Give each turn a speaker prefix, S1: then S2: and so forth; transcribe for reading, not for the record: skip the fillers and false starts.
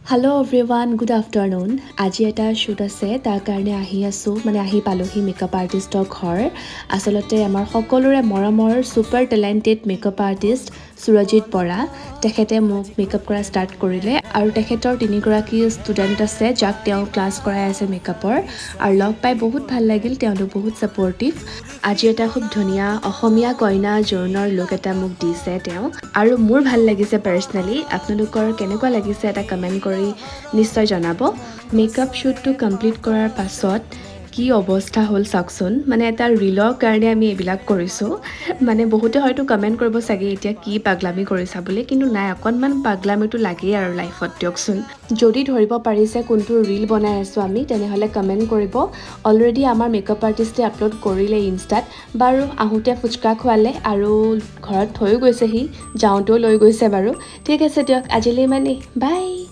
S1: hello' everyone good afternoon আজি এটা shoot আছে তাৰ কাৰণে আহি পালোহি মেকআপ আৰ্টিষ্টৰ ঘৰ আচলতে আমাৰ সকলোৰে মৰমৰ super talented makeup artist Surajit Bora তেখেতে মোক মেকআপ কৰা ষ্টাৰ্ট কৰিলে আৰু তেখেতৰ তিনিগৰাকী ষ্টুডেণ্ট আছে যাক তেওঁ ক্লাছ কৰাই আছে মেকআপৰ আৰু লগ পাই বহুত ভাল লাগিল তেওঁলোক বহুত ছাপৰ্টিভ আজি এটা খুব ধুনীয়া অসমীয়া কইনা জোৰোণৰ লুক এটা মোক দিছে তেওঁ আৰু মোৰ ভাল লাগিছে পাৰ্চনেলি আপোনালোকৰ কেনেকুৱা লাগিছে এটা কমেণ্ট কৰি নিশ্চয় জনাব মেকআপ শ্বুটটো কমপ্লিট কৰাৰ পাছত কি অৱস্থা হ'ল চাওকচোন মানে এটা ৰিলৰ কাৰণে আমি এইবিলাক কৰিছোঁ মানে বহুতে হয়তো কমেণ্ট কৰিব চাগে এতিয়া কি পাগলামি কৰিছা বুলি কিন্তু নাই অকণমান পাগলামিটো লাগেই আৰু লাইফত দিয়কচোন যদি ধৰিব পাৰিছে কোনটো ৰিল বনাই আছোঁ আমি তেনেহ'লে কমেণ্ট কৰিব অলৰেডি আমাৰ মেকআপ আৰ্টিষ্টে আপলোড কৰিলে ইনষ্টাত বাৰু আহোঁতে ফুচকা খোৱালে আৰু ঘৰত থৈও গৈছেহি যাওঁতেও লৈ গৈছে বাৰু ঠিক আছে দিয়ক আজিলৈ ইমানেই বাই